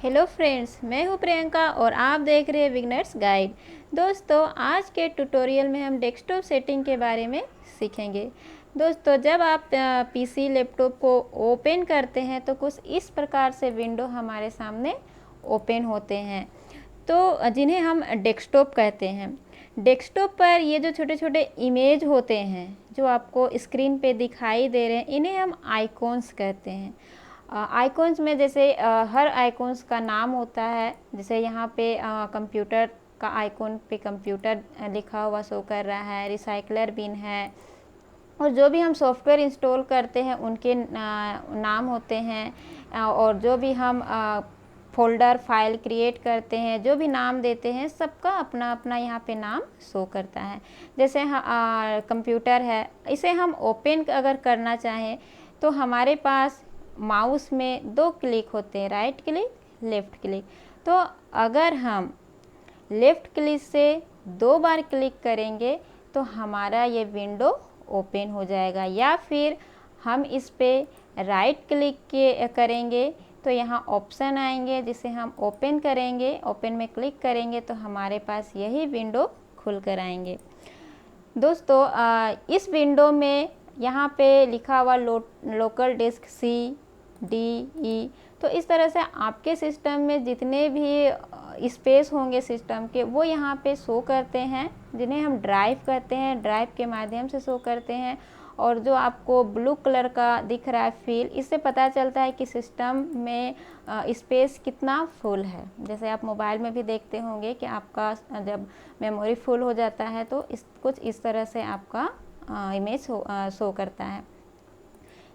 Hello friends, मैं हूं प्रियंका और आप देख रहे हैं बिगनर्स गाइड। दोस्तों, आज के ट्यूटोरियल में हम डेस्कटॉप सेटिंग के बारे में सीखेंगे। दोस्तों, जब आप पीसी लैपटॉप को ओपन करते हैं तो कुछ इस प्रकार से विंडो हमारे सामने ओपन होते हैं, तो जिन्हें हम डेस्कटॉप कहते हैं। डेस्कटॉप पर ये जो छोटे छोटे इमेज होते हैं जो आपको स्क्रीन पे दिखाई दे रहे हैं, इन्हें हम आइकॉन्स कहते हैं। आइकॉन्स में जैसे हर आइकॉन्स का नाम होता है। जैसे यहाँ पे कंप्यूटर का आइकॉन पे कंप्यूटर लिखा हुआ शो कर रहा है, रिसाइकलर बिन है, और जो भी हम सॉफ्टवेयर इंस्टॉल करते हैं उनके नाम होते हैं। और जो भी हम फोल्डर फाइल क्रिएट करते हैं, जो भी नाम देते हैं, सबका अपना अपना यहाँ पे नाम शो करता है। जैसे कंप्यूटर है, इसे हम ओपन अगर करना चाहें तो हमारे पास माउस में दो क्लिक होते हैं, राइट क्लिक, लेफ़्ट क्लिक। तो अगर हम लेफ़्ट क्लिक से 2 बार क्लिक करेंगे तो हमारा ये विंडो ओपन हो जाएगा, या फिर हम इस पे राइट क्लिक करेंगे तो यहाँ ऑप्शन आएंगे जिसे हम ओपन करेंगे। ओपन में क्लिक करेंगे तो हमारे पास यही विंडो खुल कर आएंगे। दोस्तों, इस विंडो में यहाँ पे लिखा हुआ local disk C, D, E, तो इस तरह से आपके सिस्टम में जितने भी स्पेस होंगे सिस्टम के, वो यहाँ पे शो करते हैं, जिन्हें हम ड्राइव कहते हैं। ड्राइव के माध्यम से शो करते हैं। और जो आपको ब्लू कलर का दिख रहा है फील, इससे पता चलता है कि सिस्टम में स्पेस कितना फुल है। जैसे आप मोबाइल में भी देखते होंगे कि आपका जब मेमोरी फुल हो जाता है तो कुछ इस तरह से आपका इमेज शो करता है।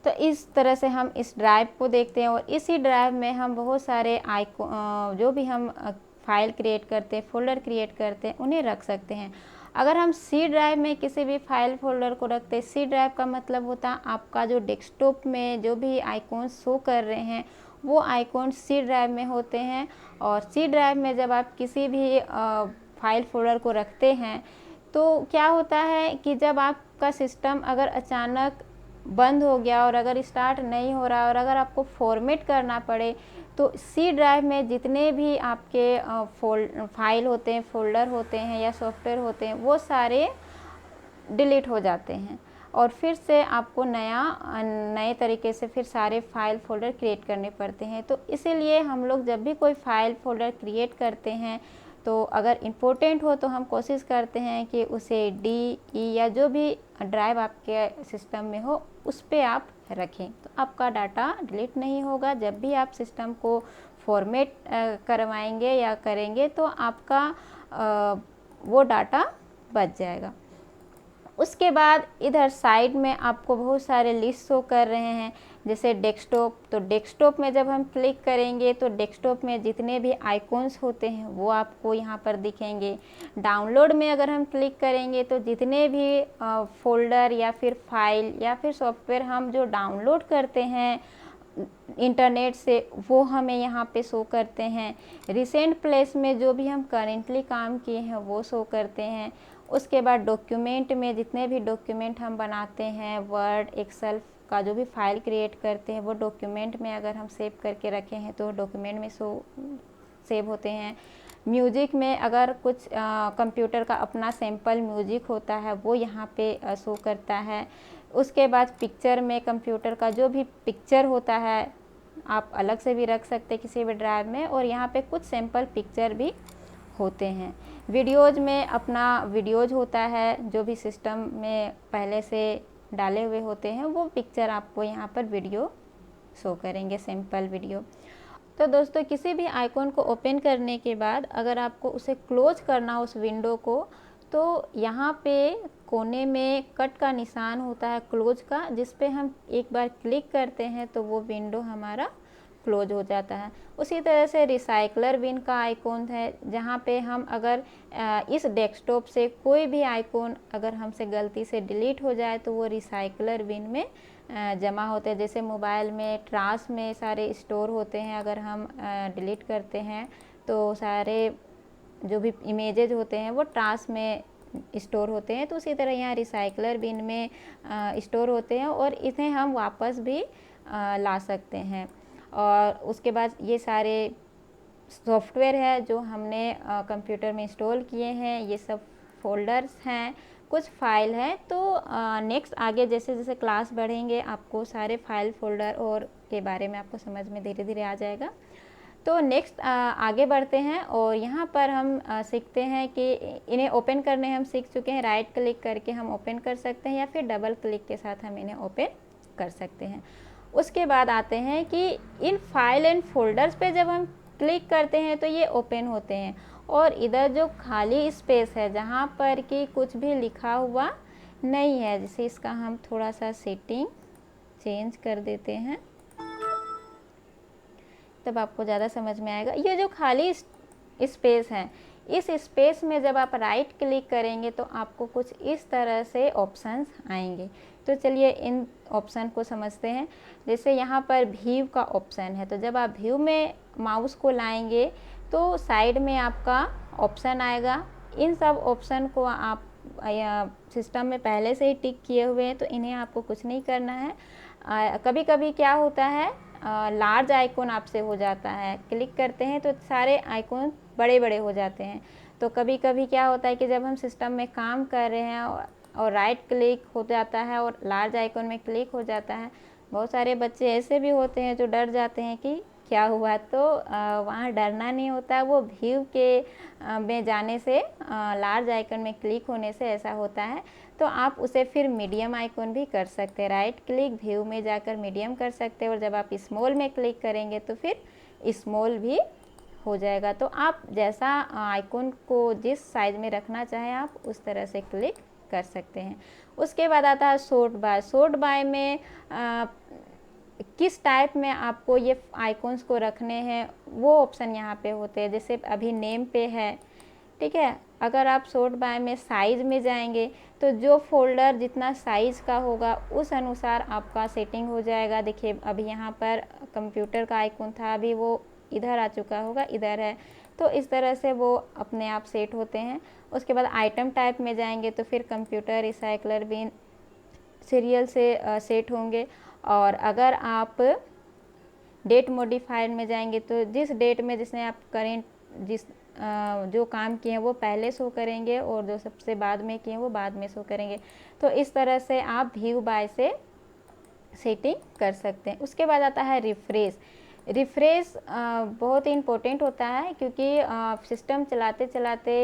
तो इस तरह से हम इस ड्राइव को देखते हैं, और इसी ड्राइव में हम बहुत सारे जो भी हम फाइल क्रिएट करते हैं, फोल्डर क्रिएट करते हैं, उन्हें रख सकते हैं। अगर हम सी ड्राइव में किसी भी फाइल फोल्डर को रखते हैं, सी ड्राइव का मतलब होता है आपका जो डेस्कटॉप में जो भी आइकॉन्स शो कर रहे हैं वो आइकॉन सी ड्राइव में होते हैं। और सी ड्राइव में जब आप किसी भी फाइल फोल्डर को रखते हैं तो क्या होता है कि जब आपका सिस्टम अगर अचानक बंद हो गया और अगर स्टार्ट नहीं हो रहा और अगर आपको फॉर्मेट करना पड़े तो सी ड्राइव में जितने भी आपके फाइल होते हैं, फोल्डर होते हैं या सॉफ्टवेयर होते हैं, वो सारे डिलीट हो जाते हैं और फिर से आपको नए तरीके से फिर सारे फाइल फोल्डर क्रिएट करने पड़ते हैं। तो इसीलिए हम लोग जब भी कोई फाइल फोल्डर क्रिएट करते हैं तो अगर इम्पोर्टेंट हो तो हम कोशिश करते हैं कि उसे D, E या जो भी ड्राइव आपके सिस्टम में हो उस पर आप रखें, तो आपका डाटा डिलीट नहीं होगा। जब भी आप सिस्टम को फॉर्मेट करवाएंगे या करेंगे तो आपका वो डाटा बच जाएगा। उसके बाद इधर साइड में आपको बहुत सारे लिस्ट शो कर रहे हैं, जैसे डेस्कटॉप। तो डेस्कटॉप में जब हम क्लिक करेंगे तो डेस्कटॉप में जितने भी आइकॉन्स होते हैं वो आपको यहाँ पर दिखेंगे। डाउनलोड में अगर हम क्लिक करेंगे तो जितने भी फोल्डर या फिर फाइल या फिर सॉफ्टवेयर हम जो डाउनलोड करते हैं इंटरनेट से, वो हमें यहाँ पे शो करते हैं। रिसेंट प्लेस में जो भी हम करेंटली काम किए हैं वो शो करते हैं। उसके बाद डॉक्यूमेंट में जितने भी डॉक्यूमेंट हम बनाते हैं, वर्ड, एक्सेल का जो भी फाइल क्रिएट करते हैं, वो डॉक्यूमेंट में अगर हम सेव करके रखे हैं तो डॉक्यूमेंट में सेव होते हैं। म्यूजिक में अगर कुछ कंप्यूटर का अपना सैम्पल म्यूजिक होता है वो यहाँ पे शो करता है। उसके बाद पिक्चर में कंप्यूटर का जो भी पिक्चर होता है आप अलग से भी रख सकते हैं किसी भी ड्राइव में, और यहाँ पे कुछ सैम्पल पिक्चर भी होते हैं। वीडियोज़ में अपना वीडियोज़ होता है, जो भी सिस्टम में पहले से डाले हुए होते हैं वो पिक्चर आपको यहाँ पर वीडियो शो करेंगे, सैम्पल वीडियो। तो दोस्तों, किसी भी आइकॉन को ओपन करने के बाद अगर आपको उसे क्लोज करना हो उस विंडो को, तो यहाँ पे कोने में कट का निशान होता है क्लोज का, जिस पे हम एक बार क्लिक करते हैं तो वो विंडो हमारा क्लोज हो जाता है। उसी तरह से रिसाइकलर बिन का आइकॉन है, जहाँ पे हम अगर इस डेस्कटॉप से कोई भी आइकॉन अगर हमसे गलती से डिलीट हो जाए तो वो रिसाइकलर बिन में जमा होते हैं। जैसे मोबाइल में ट्राश में सारे स्टोर होते हैं, अगर हम डिलीट करते हैं तो सारे जो भी इमेजेज होते हैं वो ट्राश में स्टोर होते हैं। तो उसी तरह यहाँ रिसाइकलर बिन में स्टोर होते हैं और इन्हें हम वापस भी ला सकते हैं। और उसके बाद ये सारे सॉफ्टवेयर है जो हमने कंप्यूटर में इंस्टॉल किए हैं, ये सब फोल्डर्स हैं, कुछ फाइल है। तो नेक्स्ट आगे जैसे जैसे क्लास बढ़ेंगे आपको सारे फाइल फोल्डर और के बारे में आपको समझ में धीरे धीरे आ जाएगा। तो नेक्स्ट आगे बढ़ते हैं और यहाँ पर हम सीखते हैं कि इन्हें ओपन करने हम सीख चुके हैं। राइट क्लिक करके हम ओपन कर सकते हैं या फिर डबल क्लिक के साथ हम इन्हें ओपन कर सकते हैं। उसके बाद आते हैं कि इन फाइल एंड फोल्डर्स पे जब हम क्लिक करते हैं तो ये ओपन होते हैं, और इधर जो खाली स्पेस है जहाँ पर कि कुछ भी लिखा हुआ नहीं है, जैसे इसका हम थोड़ा सा सेटिंग चेंज कर देते हैं तब आपको ज़्यादा समझ में आएगा। ये जो खाली स्पेस है, इस स्पेस में जब आप राइट क्लिक करेंगे तो आपको कुछ इस तरह से ऑप्शंस आएंगे। तो चलिए इन ऑप्शन को समझते हैं। जैसे यहाँ पर व्यू का ऑप्शन है, तो जब आप व्यू में माउस को लाएंगे तो साइड में आपका ऑप्शन आएगा। इन सब ऑप्शन को आप सिस्टम में पहले से ही टिक किए हुए हैं, तो इन्हें आपको कुछ नहीं करना है। कभी कभी क्या होता है, लार्ज आइकॉन आपसे हो जाता है, क्लिक करते हैं तो सारे आइकॉन बड़े बड़े हो जाते हैं। तो कभी कभी क्या होता है कि जब हम सिस्टम में काम कर रहे हैं और राइट क्लिक हो जाता है और लार्ज आइकॉन में क्लिक हो जाता है। बहुत सारे बच्चे ऐसे भी होते हैं जो डर जाते हैं कि क्या हुआ, तो वहाँ डरना नहीं होता। वो व्यू के में जाने से, लार्ज आइकन में क्लिक होने से ऐसा होता है। तो आप उसे फिर मीडियम आइकन भी कर सकते हैं। राइट क्लिक व्यू में जाकर मीडियम कर सकते हैं, और जब आप स्मॉल में क्लिक करेंगे तो फिर स्मॉल भी हो जाएगा। तो आप जैसा आइकन को जिस साइज में रखना चाहें आप उस तरह से क्लिक कर सकते हैं। उसके बाद आता है शॉर्ट बाय। शॉर्ट बाय में किस टाइप में आपको ये आइकॉन्स को रखने हैं वो ऑप्शन यहाँ पे होते हैं। जैसे अभी नेम पे है, ठीक है। अगर आप शॉर्ट बाय में साइज़ में जाएंगे तो जो फोल्डर जितना साइज़ का होगा उस अनुसार आपका सेटिंग हो जाएगा। देखिए अभी यहाँ पर कंप्यूटर का आइकॉन था, अभी वो इधर आ चुका होगा, इधर है। तो इस तरह से वो अपने आप सेट होते हैं। उसके बाद आइटम टाइप में जाएंगे तो फिर कंप्यूटर, रिसाइकलर बिन, सीरियल से सेट होंगे। और अगर आप डेट मॉडिफायर में जाएंगे तो जिस डेट में जिसने आप करेंट जो काम किए हैं वो पहले शो करेंगे, और जो सबसे बाद में किए हैं वो बाद में शो करेंगे। तो इस तरह से आप व्यू बाय से सेटिंग कर सकते हैं। उसके बाद आता है रिफ्रेश। रिफ्रेश बहुत ही इम्पोर्टेंट होता है, क्योंकि सिस्टम चलाते चलाते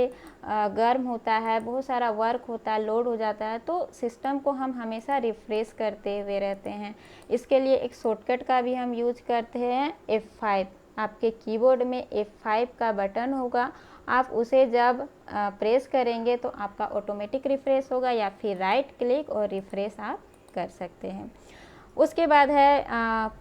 गर्म होता है, बहुत सारा वर्क होता है, लोड हो जाता है, तो सिस्टम को हम हमेशा रिफ्रेश करते हुए रहते हैं। इसके लिए एक शॉर्टकट का भी हम यूज करते हैं, F5। आपके कीबोर्ड में F5 का बटन होगा, आप उसे जब प्रेस करेंगे तो आपका ऑटोमेटिक रिफ्रेश होगा, या फिर राइट क्लिक और रिफ्रेश आप कर सकते हैं। उसके बाद है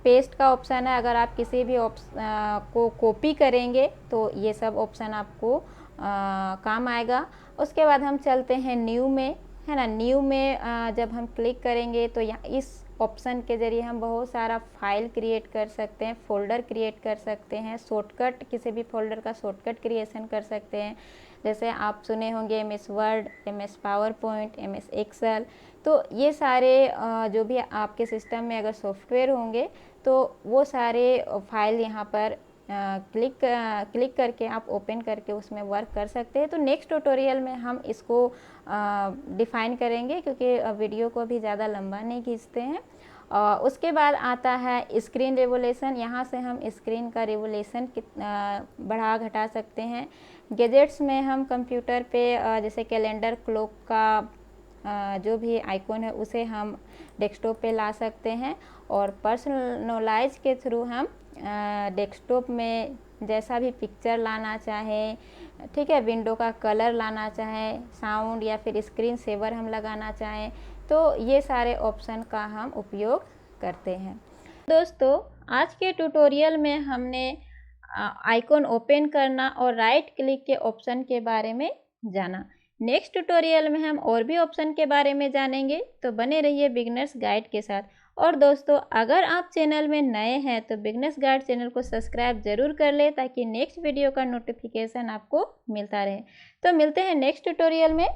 पेस्ट का ऑप्शन है। अगर आप किसी भी को कॉपी करेंगे तो ये सब ऑप्शन आपको काम आएगा। उसके बाद हम चलते हैं न्यू में, है ना। न्यू में जब हम क्लिक करेंगे तो यहाँ इस ऑप्शन के ज़रिए हम बहुत सारा फाइल क्रिएट कर सकते हैं, फोल्डर क्रिएट कर सकते हैं, शॉर्टकट, किसी भी फोल्डर का शॉर्टकट क्रिएशन कर सकते हैं। जैसे आप सुने होंगे MS word, MS PowerPoint, MS Excel. तो ये सारे जो भी आपके सिस्टम में अगर सॉफ्टवेयर होंगे तो वो सारे फाइल यहाँ पर क्लिक करके आप ओपन करके उसमें वर्क कर सकते हैं। तो नेक्स्ट ट्यूटोरियल में हम इसको डिफ़ाइन करेंगे, क्योंकि वीडियो को भी ज़्यादा लंबा नहीं खींचते हैं। उसके बाद आता है स्क्रीन रेवोल्यूशन। यहाँ से हम स्क्रीन का रेवोल्यूशन बढ़ा घटा सकते हैं। गैजेट्स में हम कंप्यूटर पे जैसे कैलेंडर, क्लॉक का जो भी आइकॉन है उसे हम डेस्कटॉप पे ला सकते हैं, और पर्सनलाइज के थ्रू हम डेस्कटॉप में जैसा भी पिक्चर लाना चाहें, ठीक है, विंडो का कलर लाना चाहें, साउंड या फिर स्क्रीन सेवर हम लगाना चाहें, तो ये सारे ऑप्शन का हम उपयोग करते हैं। दोस्तों आज के ट्यूटोरियल में हमने आइकॉन ओपन करना और राइट क्लिक के ऑप्शन के बारे में जाना। नेक्स्ट ट्यूटोरियल में हम और भी ऑप्शन के बारे में जानेंगे, तो बने रहिए बिगनर्स गाइड के साथ। और दोस्तों अगर आप चैनल में नए हैं तो बिगनर्स गाइड चैनल को सब्सक्राइब जरूर कर ले, ताकि नेक्स्ट वीडियो का नोटिफिकेशन आपको मिलता रहे। तो मिलते हैं नेक्स्ट ट्यूटोरियल में।